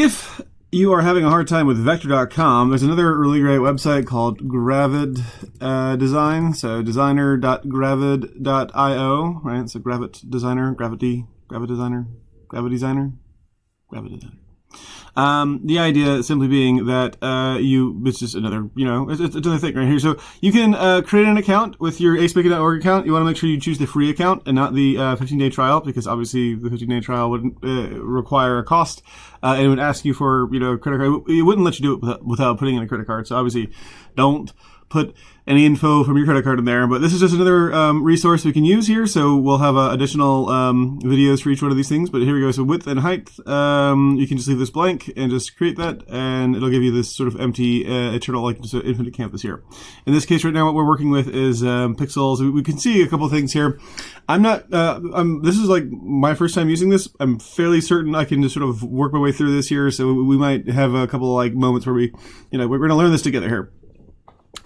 If you are having a hard time with vector.com, there's another really great website called Gravit Design. So designer.gravit.io, right? So Gravit Designer, Gravit Designer. The idea simply being that it's just another, it's another thing right here. So you can create an account with your acemaking.org account. You want to make sure you choose the free account and not the 15-day trial, because obviously the 15-day trial would require a cost, and it would ask you for, credit card. It wouldn't let you do it without putting in a credit card. So obviously don't put any info from your credit card in there, but this is just another resource we can use here. So we'll have additional videos for each one of these things, but here we go. So width and height, you can just leave this blank and just create that, and it'll give you this sort of empty eternal, like just infinite canvas here. In this case right now, what we're working with is pixels. We can see a couple of things here. I'm not, this is like my first time using this. I'm fairly certain I can just sort of work my way through this here. So we might have a couple of like moments where we're going to learn this together here.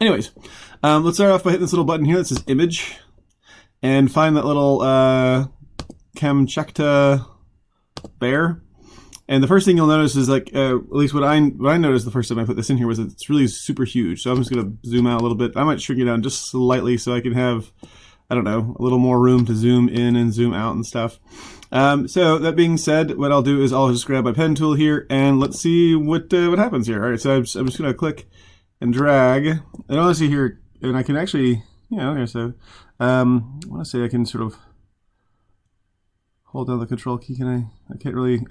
Anyways, let's start off by hitting this little button here that says image, and find that little Kamchatka bear. And the first thing you'll notice is, like, at least what I noticed the first time I put this in here was that it's really super huge. So I'm just going to zoom out a little bit. I might shrink it down just slightly so I can have, I don't know, a little more room to zoom in and zoom out and stuff. So that being said, what I'll do is I'll just grab my pen tool here and let's see what happens here. All right, so I'm just going to click and drag, and honestly here, and I can actually, okay, so I want to say I can sort of hold down the control key. Can I? I can't really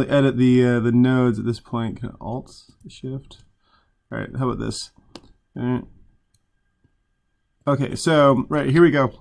edit the nodes at this point. Can I Alt Shift? All right, how about this? All right. Okay, so right here we go.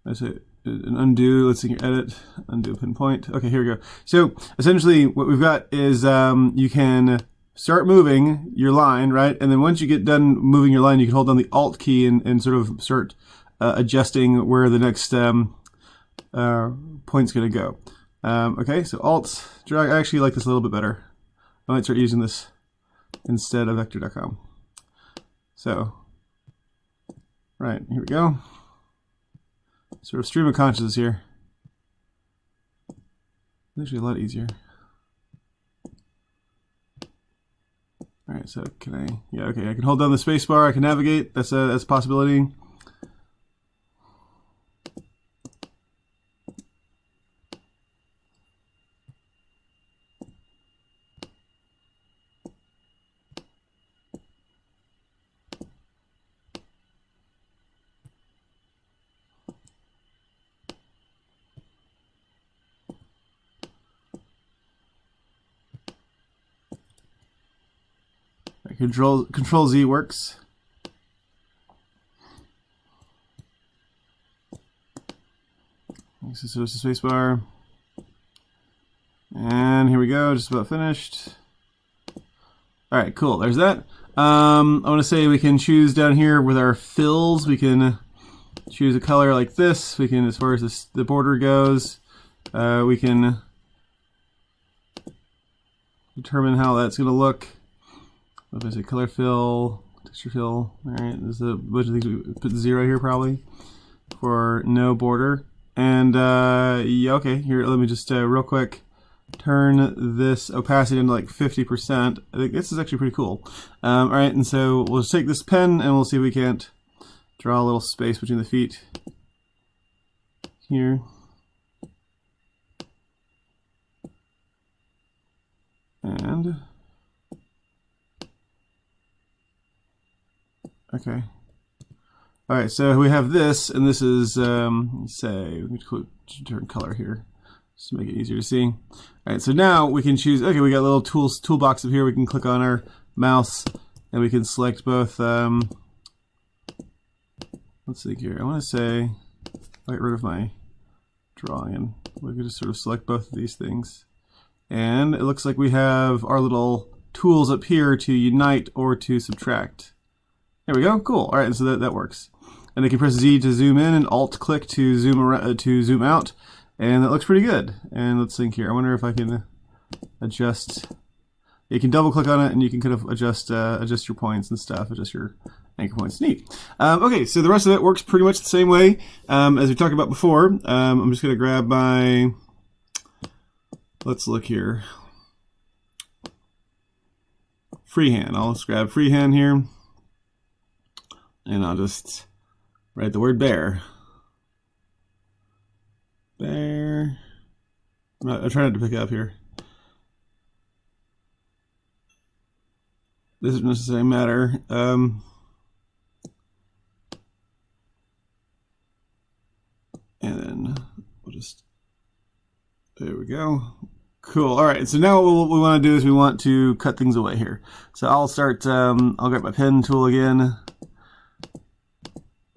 I say an undo. Let's see here, edit, undo, pinpoint. Okay, here we go. So essentially, what we've got is you can start moving your line, right? And then once you get done moving your line, you can hold down the Alt key and sort of start adjusting where the next point's going to go. Okay, so Alt, drag. I actually like this a little bit better. I might start using this instead of vector.com. So, right, here we go. Sort of stream of consciousness here. It's actually a lot easier. All right, so can I? Yeah, okay. I can hold down the space bar. I can navigate. That's a possibility. Control Z works. So it's the space bar. And here we go, just about finished. All right, cool, there's that. I want to say we can choose down here with our fills, we can choose a color like this. We can, as far as the border goes, we can determine how that's going to look. If I say color fill, texture fill, all right, there's a bunch of things. We put 0 here probably for no border. And yeah, okay, here, let me just real quick turn this opacity into like 50%. I think this is actually pretty cool. All right, and so we'll just take this pen and we'll see if we can't draw a little space between the feet here. And okay. All right, so we have this, and this is, say, we turn color here, just to make it easier to see. All right, so now we can choose, okay, we got a little toolbox up here. We can click on our mouse, and we can select both, let's see here. I want to say, I'll get rid of my drawing, and we can just sort of select both of these things. And it looks like we have our little tools up here to unite or to subtract. There we go, cool. All right, so that works. And I can press Z to zoom in and Alt click to zoom around, to zoom out, and that looks pretty good. And let's think here. I wonder if I can adjust. You can double click on it and you can kind of adjust your points and stuff, adjust your anchor points. Neat. Okay, so the rest of it works pretty much the same way as we talked about before. I'm just going to grab my, let's look here. freehand. I'll just grab freehand here, and I'll just write the word bear. Bear. I'm trying to pick up here. This doesn't necessarily matter. And then we'll just, there we go. Cool. All right. So now what we want to do is we want to cut things away here. So I'll start, I'll grab my pen tool again,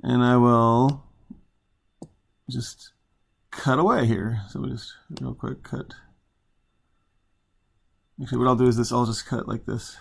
and I will just cut away here. So we'll just real quick cut. Actually, what I'll do is this, I'll just cut like this.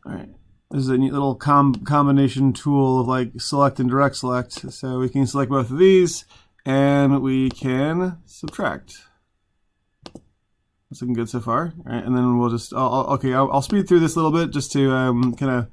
All right. This is a neat little combination tool of like select and direct select. So we can select both of these and we can subtract. That's looking good so far. All right, and then we'll just, I'll speed through this a little bit just to kind of,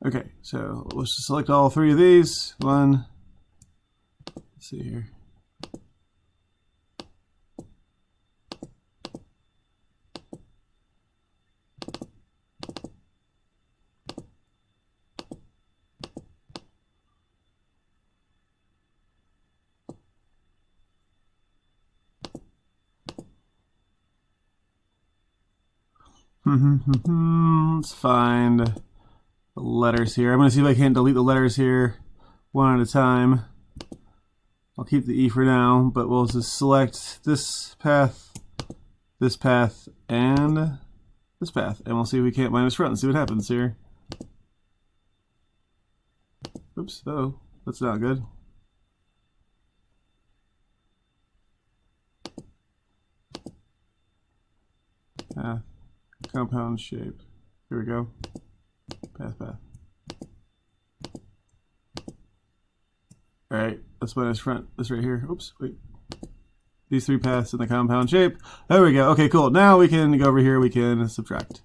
okay, so let's just select all three of these. One, let's see here. Let's find the letters here. I'm going to see if I can delete the letters here one at a time. I'll keep the E for now, but we'll just select this path, and this path, and we'll see if we can't minus front and see what happens here. Oops, oh, that's not good. Compound shape. Here we go. Path. Alright, let's minus front. This right here. Oops, wait. These three paths in the compound shape. There we go. Okay, cool. Now we can go over here. We can subtract.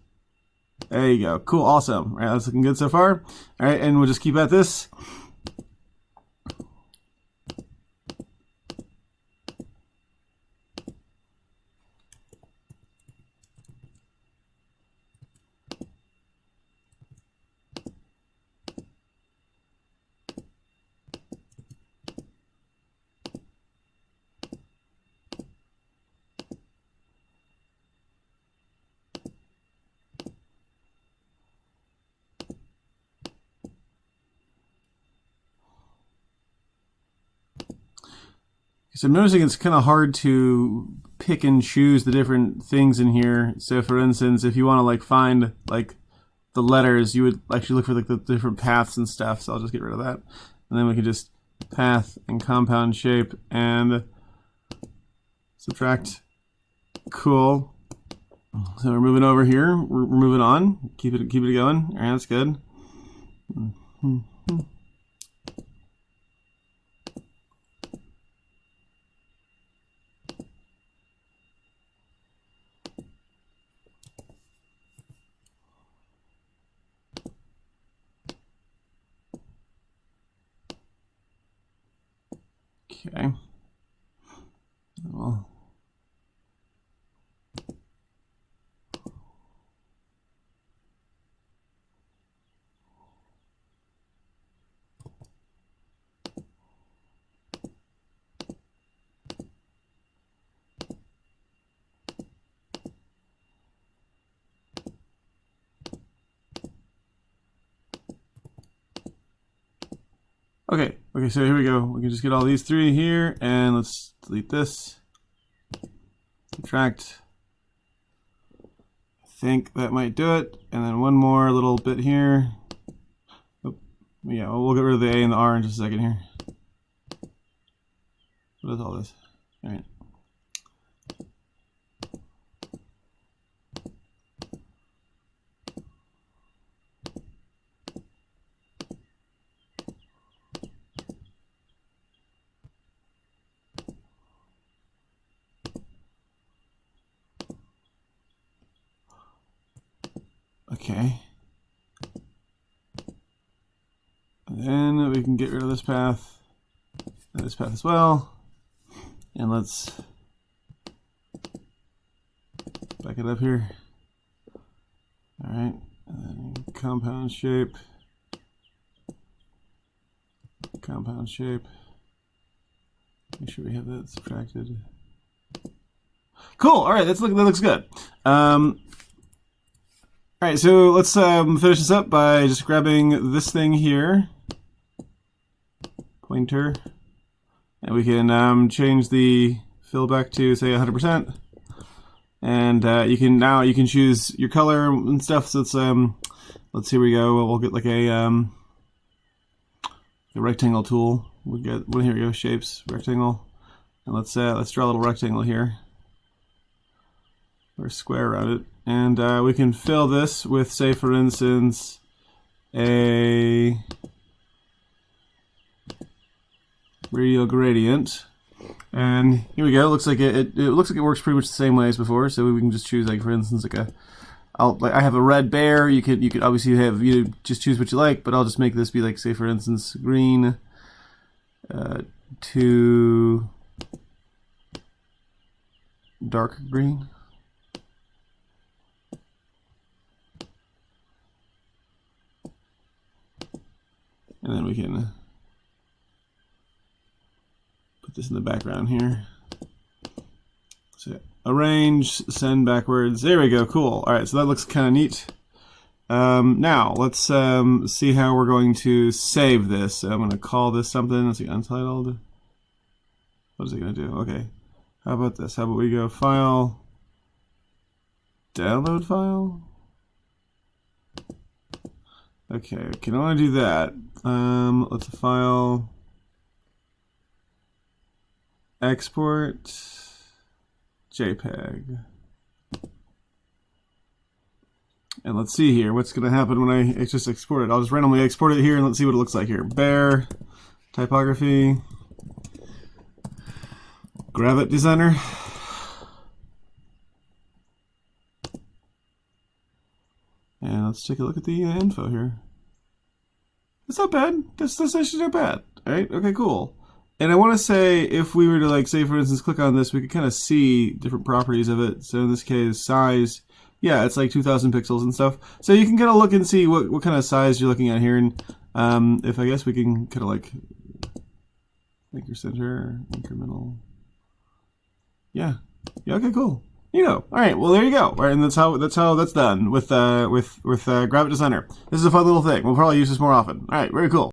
There you go. Cool, awesome. Alright, that's looking good so far. Alright, and we'll just keep at this. So I'm noticing it's kind of hard to pick and choose the different things in here. So for instance, if you want to like find like the letters, you would actually look for like the different paths and stuff. So I'll just get rid of that. And then we can just path and compound shape and subtract. Cool. So we're moving over here. We're moving on. Keep it going. All right, that's good. Okay. Well, Okay, so here we go. We can just get all these three here, and let's delete this. Subtract. I think that might do it. And then one more little bit here. Oh, yeah, we'll get rid of the A and the R in just a second here. What is all this? All right. Okay. And then we can get rid of this path and this path as well. And let's back it up here. All right. And then compound shape. Compound shape. Make sure we have that subtracted. Cool. All right. That looks good. All right, so let's finish this up by just grabbing this thing here, pointer, and we can change the fill back to say 100%, and you can choose your color and stuff. So let's see, we go. We'll get like a rectangle tool. We'll get well, here we go, shapes, rectangle, and let's draw a little rectangle here, or a square around it. And we can fill this with, say, for instance, a radial gradient. And here we go. It looks like it looks like it works pretty much the same way as before. So we can just choose, like, for instance, I have a red bear. You could obviously have just choose what you like, but I'll just make this be like, say, for instance, green to dark green. And then we can put this in the background here. So arrange, send backwards. There we go. Cool. All right. So that looks kind of neat. Now let's see how we're going to save this. So I'm going to call this something. Let's see, untitled. What is it going to do? Okay. How about this? How about we go file, download file. Okay, can I do that? Let's file, export, JPEG. And let's see here, what's going to happen when I just export it. I'll just randomly export it here and let's see what it looks like here. Bear, typography, Gravit designer. And let's take a look at the info here. It's not bad. That's actually not bad. All right. Okay. Cool. And I want to say, if we were to, like, say, for instance, click on this, we could kind of see different properties of it. So in this case, size. Yeah, it's like 2,000 pixels and stuff. So you can kind of look and see what kind of size you're looking at here. And if I guess we can kind of like make your center incremental. Yeah. Yeah. Okay. Cool. All right. Well, there you go. All right, and that's how that's done with Gravit Designer. This is a fun little thing. We'll probably use this more often. All right. Very cool.